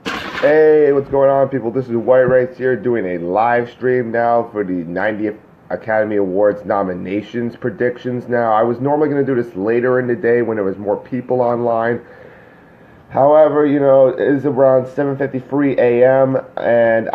Hey, what's going on, people? This is White Rice here doing a live stream now for the 90th Academy Awards nominations predictions. Now, I was normally going to do this later in the day when there was more people online. However, it is around 7:53 a.m. and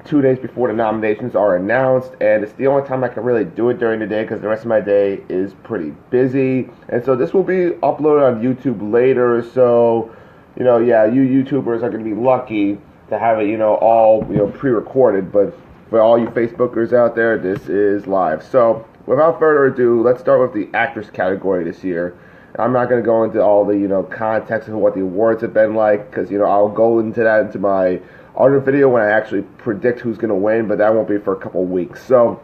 2 days before the nominations are announced, and it's the only time I can really do it during the day because the rest of my day is pretty busy. And so this will be uploaded on YouTube later. So, yeah, you YouTubers are going to be lucky to have it, all pre-recorded. But for all you Facebookers out there, this is live. So, without further ado, let's start with the actress category this year. I'm not going to go into all the, context of what the awards have been like, because, I'll go into that into my other video when I actually predict who's going to win, but that won't be for a couple weeks. So,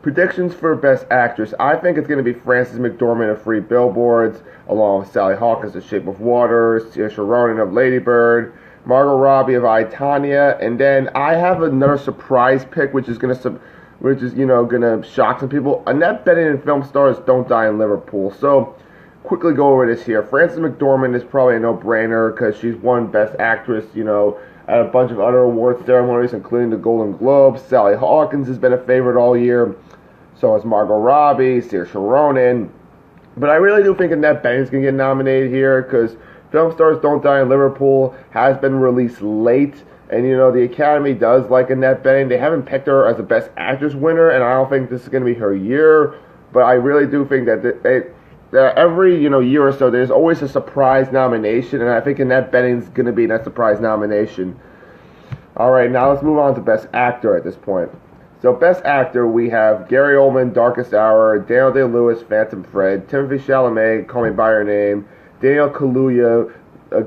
predictions for Best Actress. I think it's going to be Frances McDormand of Three Billboards, along with Sally Hawkins of Shape of Water, Saoirse Ronan of Lady Bird, Margot Robbie of I, Tonya, and then I have another surprise pick, which is going to shock some people. Annette Bening and film stars Don't Die in Liverpool. So, quickly go over this here. Frances McDormand is probably a no-brainer because she's won Best Actress, at a bunch of other award ceremonies, including the Golden Globes. Sally Hawkins has been a favorite all year. So has Margot Robbie, Saoirse Ronan. But I really do think Annette Bening is going to get nominated here because Film Stars Don't Die in Liverpool has been released late. And, the Academy does like Annette Bening. They haven't picked her as the Best Actress winner, and I don't think this is going to be her year. But I really do think that every year or so there's always a surprise nomination, and I think Annette Bening's going to be that surprise nomination. All right, now let's move on to Best Actor at this point. So Best Actor, we have Gary Oldman, Darkest Hour, Daniel Day-Lewis, Phantom Thread, Timothée Chalamet, Call Me by Your Name, Daniel Kaluuya,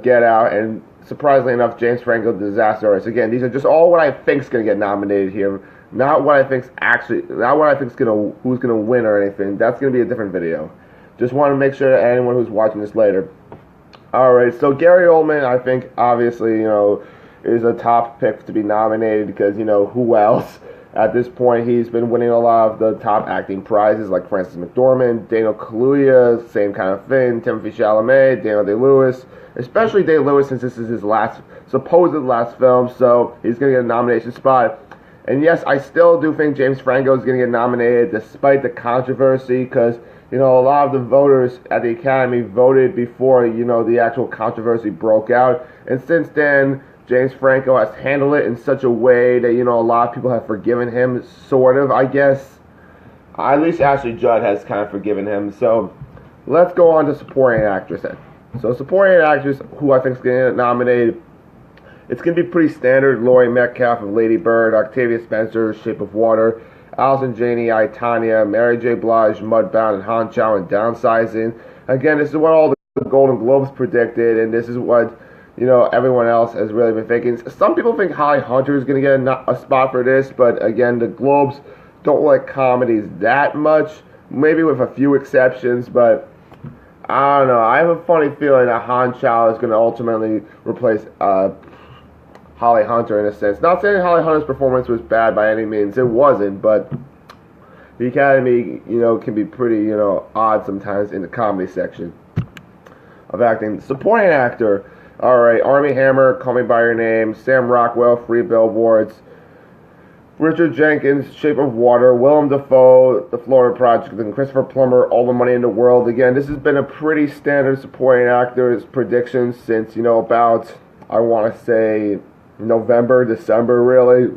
Get Out, and surprisingly enough, James Franco, Disaster Artist. Again, these are just all what I think is going to get nominated here. Not what I think's who's gonna win or anything. That's gonna be a different video. Just want to make sure that anyone who's watching this later. Alright, so Gary Oldman, I think, obviously, is a top pick to be nominated because, who else? At this point, he's been winning a lot of the top acting prizes like Frances McDormand, Daniel Kaluuya, same kind of thing, Timothée Chalamet, Daniel Day-Lewis, especially Day-Lewis since this is his supposed last film, so he's going to get a nomination spot. And yes, I still do think James Franco is going to get nominated despite the controversy because a lot of the voters at the Academy voted before, the actual controversy broke out. And since then, James Franco has handled it in such a way that, a lot of people have forgiven him, sort of, I guess. At least Ashley Judd has kind of forgiven him. So, let's go on to supporting actress then. So, supporting actress, who I think is going to get nominated, it's going to be pretty standard. Laurie Metcalf of Lady Bird, Octavia Spencer, Shape of Water, Allison Janney, I, Tonya, Mary J. Blige, Mudbound, and Han Chow in Downsizing. Again, this is what all the Golden Globes predicted, and this is what, everyone else has really been thinking. Some people think Holly Hunter is going to get a spot for this, but again, the Globes don't like comedies that much, maybe with a few exceptions, but I don't know. I have a funny feeling that Han Chow is going to ultimately replace Holly Hunter in a sense. Not saying Holly Hunter's performance was bad by any means. It wasn't, but the Academy, can be pretty, odd sometimes in the comedy section of acting. Supporting actor, alright, Armie Hammer, Call Me By Your Name, Sam Rockwell, Three Billboards, Richard Jenkins, Shape of Water, Willem Dafoe, The Florida Project, and Christopher Plummer, All the Money in the World. Again, this has been a pretty standard supporting actors prediction since, about, I want to say, November, December, really.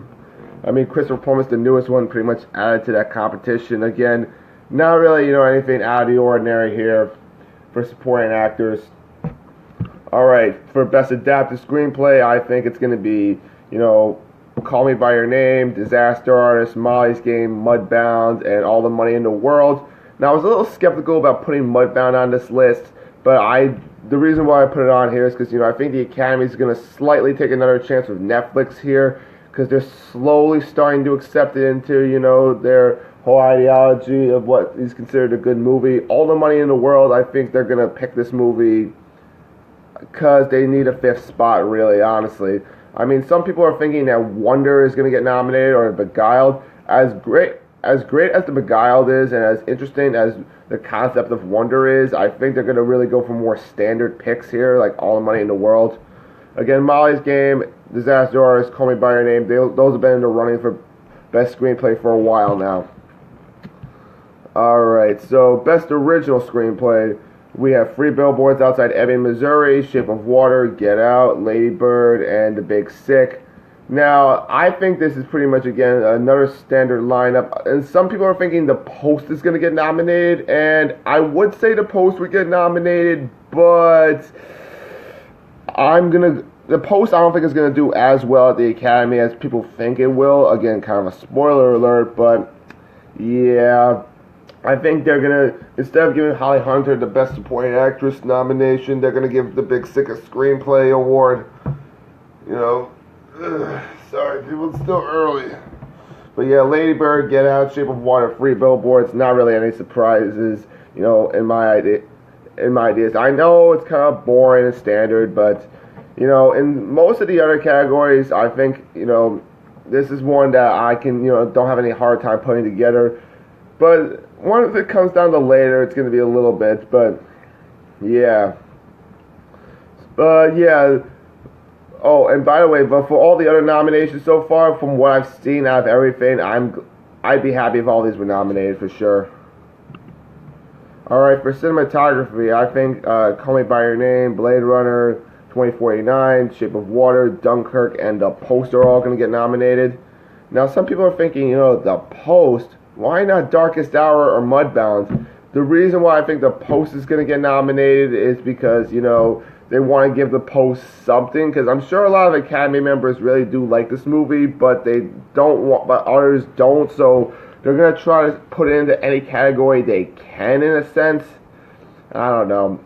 I mean, Christopher Plummer's the newest one, pretty much added to that competition. Again, not really, anything out of the ordinary here for supporting actors. Alright, for Best Adapted Screenplay, I think it's going to be, Call Me By Your Name, Disaster Artist, Molly's Game, Mudbound, and All the Money in the World. Now, I was a little skeptical about putting Mudbound on this list, but the reason why I put it on here is because, I think the Academy is going to slightly take another chance with Netflix here because they're slowly starting to accept it into, their whole ideology of what is considered a good movie. All the Money in the World, I think they're going to pick this movie because they need a fifth spot, really, honestly. I mean, some people are thinking that Wonder is going to get nominated or Beguiled. As great as the Beguiled is and as interesting as the concept of Wonder is, I think they're going to really go for more standard picks here, like All the Money in the World. Again, Molly's Game, Disaster Artist, Call Me By Your Name, those have been in the running for best screenplay for a while now. Alright, so best original screenplay. We have Three Billboards Outside Ebbing, Missouri, Shape of Water, Get Out, Lady Bird, and The Big Sick. Now, I think this is pretty much, again, another standard lineup. And some people are thinking The Post is going to get nominated. And I would say The Post would get nominated, but The Post I don't think is going to do as well at the Academy as people think it will. Again, kind of a spoiler alert, but yeah. I think they're going to, instead of giving Holly Hunter the Best Supporting Actress nomination, they're going to give The Big Sick a Screenplay Award. You know, sorry people, it's still early. But yeah, Lady Bird, Get Out, Shape of Water, Three Billboards, not really any surprises, you know, in my ideas. I know it's kind of boring and standard, but, you know, in most of the other categories, I think, you know, this is one that I can, you know, don't have any hard time putting together. But once it comes down to later, it's going to be a little bit, but yeah. Yeah. Oh, and by the way, but for all the other nominations so far, from what I've seen out of everything, I'd be happy if all these were nominated for sure. Alright, for cinematography, I think Call Me By Your Name, Blade Runner, 2049, Shape of Water, Dunkirk, and The Post are all going to get nominated. Now, some people are thinking, you know, The Post, why not Darkest Hour or Mudbound? The reason why I think The Post is going to get nominated is because, you know, they want to give The Post something, because I'm sure a lot of Academy members really do like this movie, but others don't, so they're going to try to put it into any category they can, in a sense. I don't know.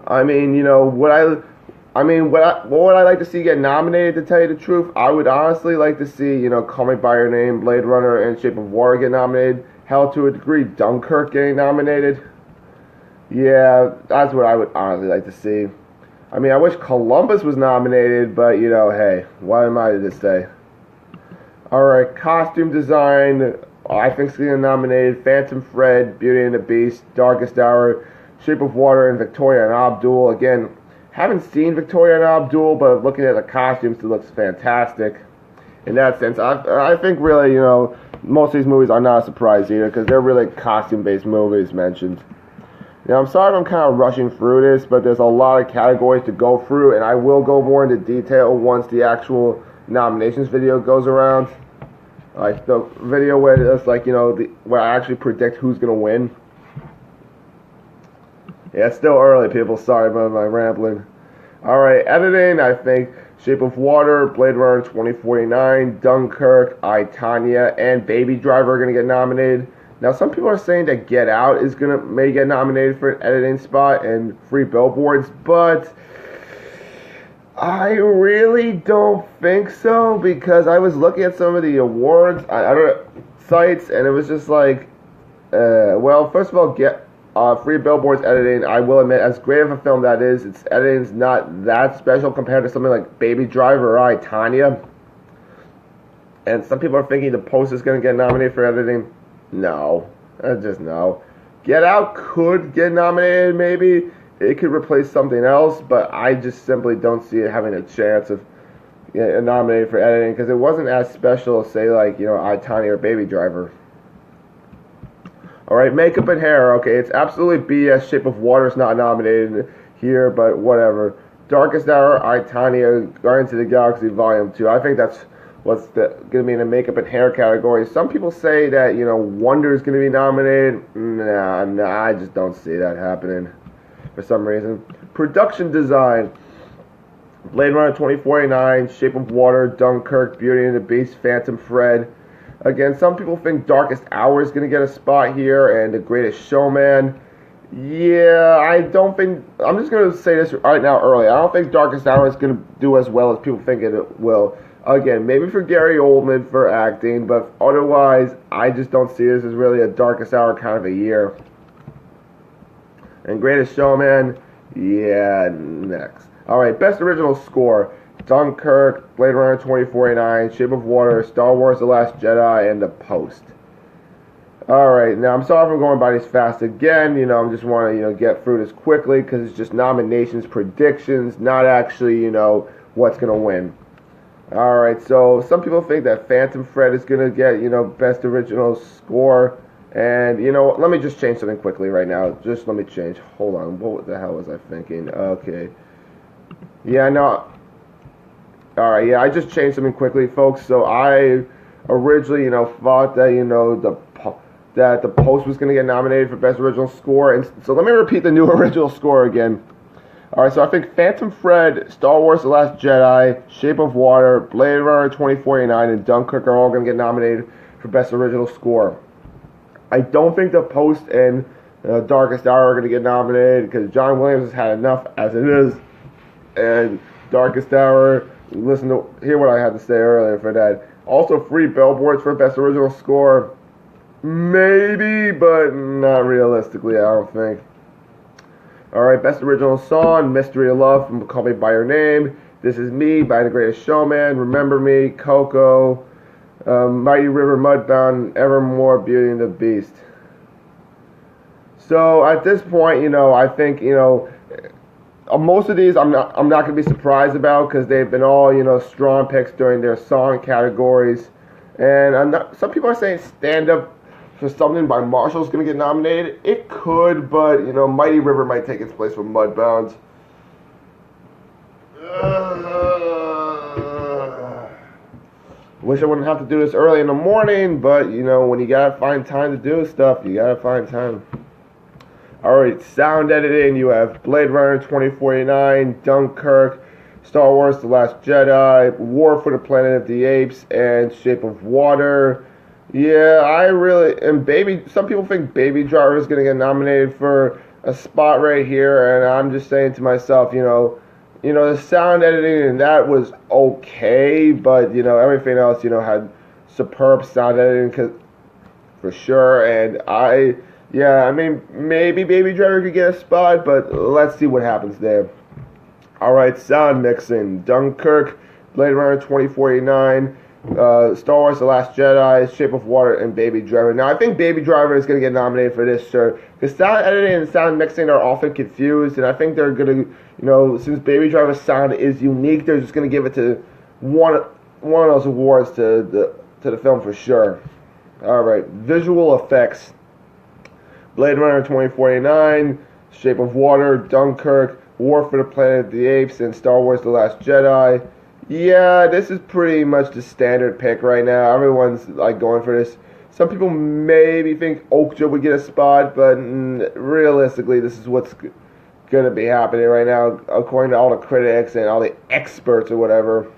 I mean, you know, what would I like to see get nominated, to tell you the truth? I would honestly like to see, you know, Call Me By Your Name, Blade Runner, and Shape of Water get nominated. Hell, to a degree, Dunkirk getting nominated. Yeah, that's what I would honestly like to see. I mean, I wish Columbus was nominated, but, you know, hey, what am I to say? Alright, costume design, I think is getting nominated. Phantom Thread, Beauty and the Beast, Darkest Hour, Shape of Water, and Victoria and Abdul. Again, haven't seen Victoria and Abdul, but looking at the costumes, it looks fantastic. In that sense, I think really, you know, most of these movies are not a surprise either, because they're really costume-based movies mentioned. Now, I'm sorry if I'm kind of rushing through this, but there's a lot of categories to go through, and I will go more into detail once the actual nominations video goes around. Like the video where it's like, you know, where I actually predict who's going to win. Yeah, it's still early, people. Sorry about my rambling. Alright, editing, I think Shape of Water, Blade Runner 2049, Dunkirk, I, Tonya, and Baby Driver are going to get nominated. Now, some people are saying that Get Out may get nominated for an editing spot, and Three Billboards, but I really don't think so, because I was looking at some of the awards on other sites, and it was just like, well, first of all, Three Billboards editing, I will admit, as great of a film that is, its editing is not that special compared to something like Baby Driver or I, Tonya. And some people are thinking The Post is going to get nominated for editing. No. Just no. Get Out could get nominated, maybe. It could replace something else, but I just simply don't see it having a chance of getting nominated for editing, because it wasn't as special as, say, like, you know, I, Tonya or Baby Driver. Alright, makeup and hair. Okay, it's absolutely BS. Shape of Water is not nominated here, but whatever. Darkest Hour, I, Tonya, Guardians of the Galaxy Volume 2. I think that's what's going to be in the makeup and hair category. Some people say that, you know, Wonder is going to be nominated. Nah, I just don't see that happening for some reason. Production design. Blade Runner 2049, Shape of Water, Dunkirk, Beauty and the Beast, Phantom Thread. Again, some people think Darkest Hour is going to get a spot here, and The Greatest Showman. Yeah, I don't think... I'm just going to say this right now early. I don't think Darkest Hour is going to do as well as people think it will. Again, maybe for Gary Oldman for acting, but otherwise, I just don't see this as really a Darkest Hour kind of a year. And Greatest Showman, yeah, next. Alright, Best Original Score. Dunkirk, Blade Runner 2049, Shape of Water, Star Wars The Last Jedi, and The Post. All right, now I'm sorry for going by these fast again. I'm just want to get through this quickly because it's just nominations, predictions, not actually what's gonna win. All right, so some people think that Phantom Thread is gonna get best original score, and let me just change something quickly right now. Just let me change. Hold on, what the hell was I thinking? Okay, yeah, no. All right, yeah, I just changed something quickly, folks. So I originally thought that that the Post was going to get nominated for Best Original Score. And so let me repeat the new original score again. All right, so I think Phantom Thread, Star Wars The Last Jedi, Shape of Water, Blade Runner 2049, and Dunkirk are all going to get nominated for Best Original Score. I don't think the Post and Darkest Hour are going to get nominated because John Williams has had enough as it is. And Darkest Hour, hear what I had to say earlier for that. Also, Free Billboards for Best Original Score. Maybe, but not realistically, I don't think. Alright, Best Original Song, Mystery of Love from Call Me By Your Name, This Is Me by The Greatest Showman, Remember Me, Coco, Mighty River, Mudbound, Evermore, Beauty and the Beast. So at this point, I think, most of these I'm not going to be surprised about because they've been all, strong picks during their song categories. And some people are saying Stand Up for Something by Marshall is going to get nominated. It could, but Mighty River might take its place from Mudbound. Wish I wouldn't have to do this early in the morning, but when you gotta find time to do stuff, you gotta find time. Alright, sound editing, you have Blade Runner 2049, Dunkirk, Star Wars The Last Jedi, War for the Planet of the Apes, and Shape of Water. Yeah, some people think Baby Driver is going to get nominated for a spot right here, and I'm just saying to myself, the sound editing, and that was okay, but, everything else, had superb sound editing for sure, and maybe Baby Driver could get a spot, but let's see what happens there. Alright, sound mixing, Dunkirk, Blade Runner 2049, Star Wars The Last Jedi, Shape of Water, and Baby Driver. Now, I think Baby Driver is going to get nominated for this, sir, because sound editing and sound mixing are often confused, and I think they're going to, since Baby Driver's sound is unique, they're just going to give it to one of those awards to the film for sure. Alright, visual effects, Blade Runner 2049, Shape of Water, Dunkirk, War for the Planet of the Apes, and Star Wars The Last Jedi. Yeah, this is pretty much the standard pick right now. Everyone's going for this. Some people maybe think Okja would get a spot, but realistically, this is what's going to be happening right now, according to all the critics and all the experts or whatever.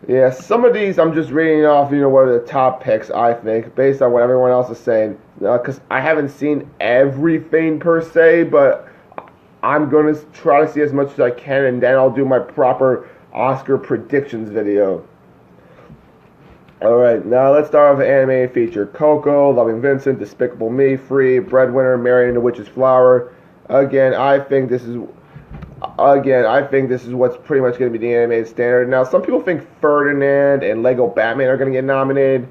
Yeah, some of these I'm just reading off, what are the top picks, I think, based on what everyone else is saying. Because I haven't seen everything per se, but I'm going to try to see as much as I can, and then I'll do my proper Oscar predictions video. Alright, now let's start with an animated feature. Coco, Loving Vincent, Despicable Me, Free, Breadwinner, Mary and the Witch's Flower. Again, I think this is what's pretty much going to be the animated standard. Now, some people think Ferdinand and Lego Batman are going to get nominated.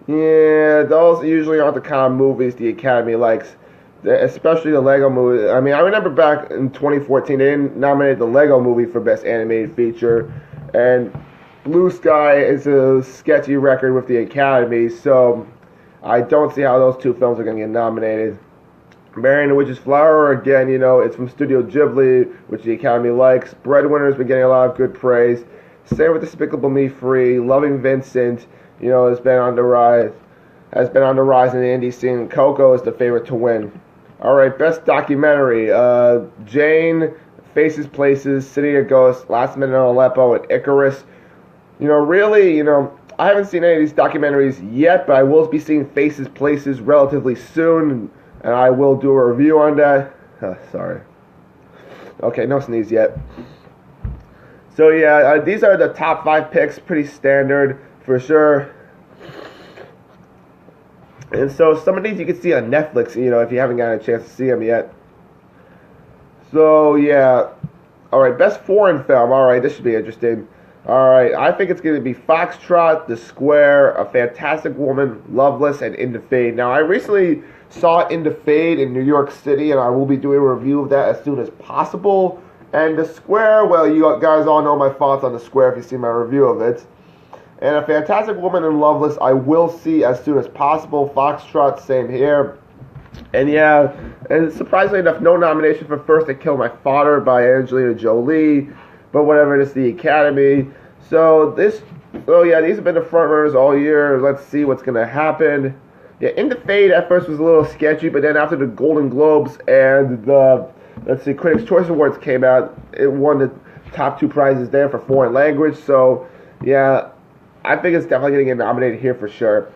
Yeah, those usually aren't the kind of movies the Academy likes. Especially the Lego movie. I mean, I remember back in 2014, they nominated the Lego movie for Best Animated Feature, and Blue Sky is a sketchy record with the Academy, so I don't see how those two films are going to get nominated. Mary and the Witch's Flower, again, it's from Studio Ghibli, which the Academy likes. Breadwinner has been getting a lot of good praise. Same with Despicable Me 3. Loving Vincent, has been on the rise in the indie scene. Coco is the favorite to win. Alright, Best Documentary. Jane, Faces, Places, City of Ghosts, Last Minute in Aleppo, and Icarus. Really, I haven't seen any of these documentaries yet, but I will be seeing Faces, Places relatively soon, and I will do a review on that. Sorry. Okay, no sneeze yet. So yeah, these are the top 5 picks, pretty standard for sure. And so some of these you can see on Netflix, if you haven't gotten a chance to see them yet. So yeah, all right, Best Foreign Film. All right, this should be interesting. All right, I think it's going to be Foxtrot, The Square, A Fantastic Woman, Loveless, and In the Fade. Now, I recently saw In the Fade in New York City, and I will be doing a review of that as soon as possible. And The Square, well, you guys all know my thoughts on The Square if you've seen my review of it. And A Fantastic Woman and Loveless, I will see as soon as possible. Foxtrot, same here. And yeah, and surprisingly enough, no nomination for First I Killed My Father by Angelina Jolie. But whatever, it's the Academy. So yeah, these have been the front runners all year. Let's see what's gonna happen. Yeah, In the Fade at first was a little sketchy, but then after the Golden Globes and the Critics' Choice Awards came out, it won the top 2 prizes there for foreign language. So yeah, I think it's definitely gonna get nominated here for sure.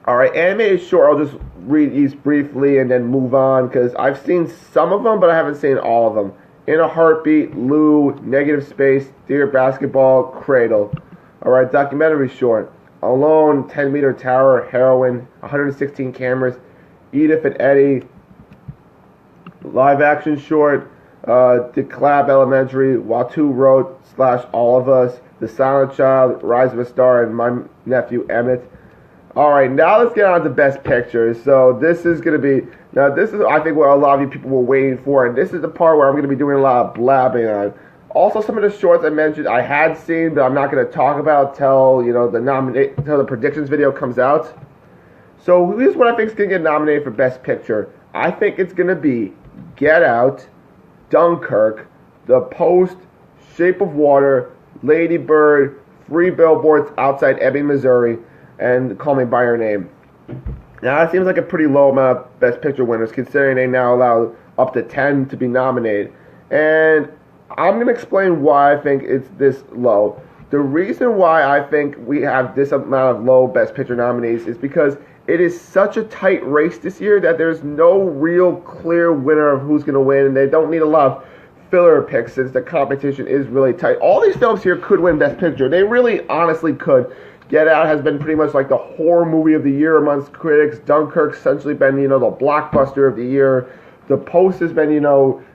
All right, animated short. I'll just read these briefly and then move on because I've seen some of them, but I haven't seen all of them. In a Heartbeat, Lou, Negative Space, Dear Basketball, Cradle. All right, documentary short. Alone, 10-meter tower, Heroin, 116 cameras, Edith and Eddie. Live action short, DeKalb Elementary, Watu Road / All of Us, The Silent Child, Rise of a Star, and My Nephew Emmett. All right, now let's get on to Best Picture. So this is going to be, this is I think what a lot of you people were waiting for, and this is the part where I'm going to be doing a lot of blabbing on. Also, some of the shorts I mentioned I had seen, but I'm not going to talk about till the predictions video comes out. So here's what I think is going to get nominated for Best Picture. I think it's going to be Get Out, Dunkirk, The Post, Shape of Water, Lady Bird, Three Billboards Outside Ebbing, Missouri, and Call Me By Your Name. Now, that seems like a pretty low amount of Best Picture winners, considering they now allow up to 10 to be nominated. And I'm going to explain why I think it's this low. The reason why I think we have this amount of low Best Picture nominees is because it is such a tight race this year that there's no real clear winner of who's going to win, and they don't need a lot of filler picks since the competition is really tight. All these films here could win Best Picture. They really honestly could. Get Out has been pretty much like the horror movie of the year amongst critics. Dunkirk's essentially been, the blockbuster of the year. The Post has been,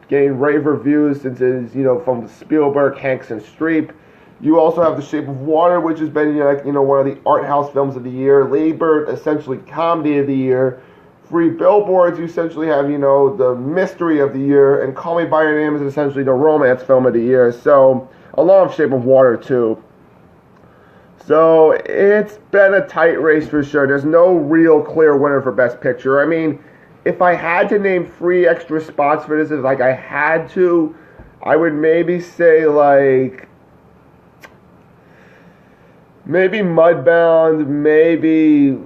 getting rave reviews since it's, from Spielberg, Hanks, and Streep. You also have The Shape of Water, which has been, one of the art house films of the year. Lady Bird, essentially comedy of the year. Three Billboards, you essentially have, the mystery of the year. And Call Me By Your Name is essentially the romance film of the year. So, along with Shape of Water, too. So, it's been a tight race for sure. There's no real clear winner for Best Picture. I mean, if I had to name 3 extra spots for this, I had to, I would maybe say, maybe Mudbound, maybe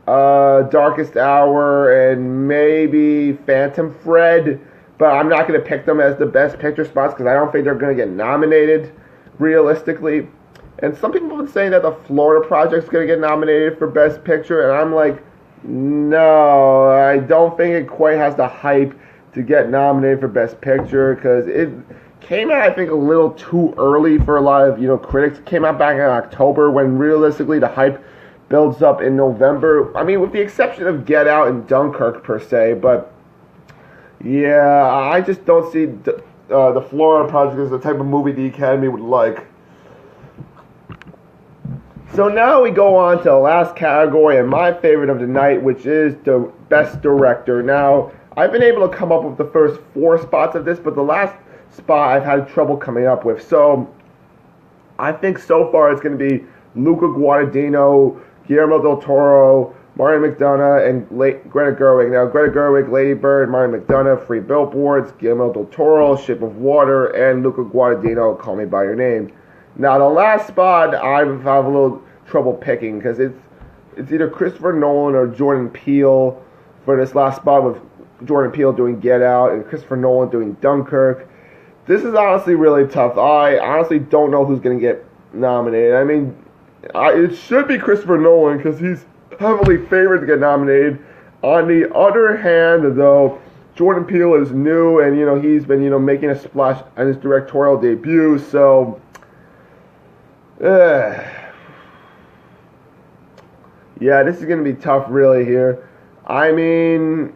Darkest Hour, and maybe Phantom Thread. But I'm not going to pick them as the Best Picture spots because I don't think they're going to get nominated realistically. And some people have been saying that the Florida Project's going to get nominated for Best Picture, and I'm like, no, I don't think it quite has the hype to get nominated for Best Picture because it came out, I think, a little too early for a lot of, critics. It came out back in October when realistically the hype builds up in November. I mean, with the exception of Get Out and Dunkirk per se, but yeah, I just don't see the Florida Project as the type of movie the Academy would like. So now we go on to the last category and my favorite of the night, which is the Best Director. Now, I've been able to come up with the first 4 spots of this, but the last spot I've had trouble coming up with. So, I think so far it's going to be Luca Guadagnino, Guillermo del Toro, Martin McDonagh, and Greta Gerwig. Now, Greta Gerwig, Lady Bird, Martin McDonagh, Three Billboards, Guillermo del Toro, Shape of Water, and Luca Guadagnino, Call Me By Your Name. Now, the last spot I have a little trouble picking because it's either Christopher Nolan or Jordan Peele for this last spot, with Jordan Peele doing Get Out and Christopher Nolan doing Dunkirk. This is honestly really tough. I honestly don't know who's going to get nominated. I mean, it should be Christopher Nolan because he's heavily favored to get nominated. On the other hand, though, Jordan Peele is new and, he's been, making a splash on his directorial debut, so yeah, this is going to be tough really here. I mean,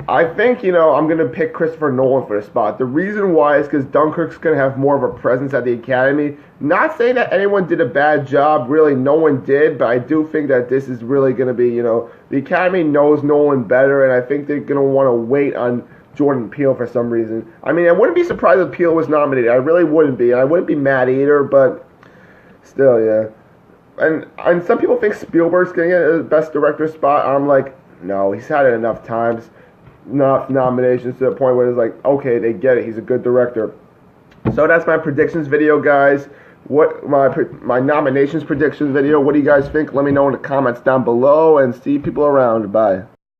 I think, I'm going to pick Christopher Nolan for the spot. The reason why is because Dunkirk's going to have more of a presence at the Academy. Not saying that anyone did a bad job, really, no one did, but I do think that this is really going to be, the Academy knows Nolan better, and I think they're going to want to wait on Jordan Peele for some reason. I mean, I wouldn't be surprised if Peele was nominated. I really wouldn't be, and I wouldn't be mad either, but still, yeah. And some people think Spielberg's going to get the Best Director spot. I'm like, no, he's had it enough times. Enough nominations to the point where it's like, okay, they get it. He's a good director. So that's my predictions video, guys. What my nominations predictions video. What do you guys think? Let me know in the comments down below, and see people around. Bye.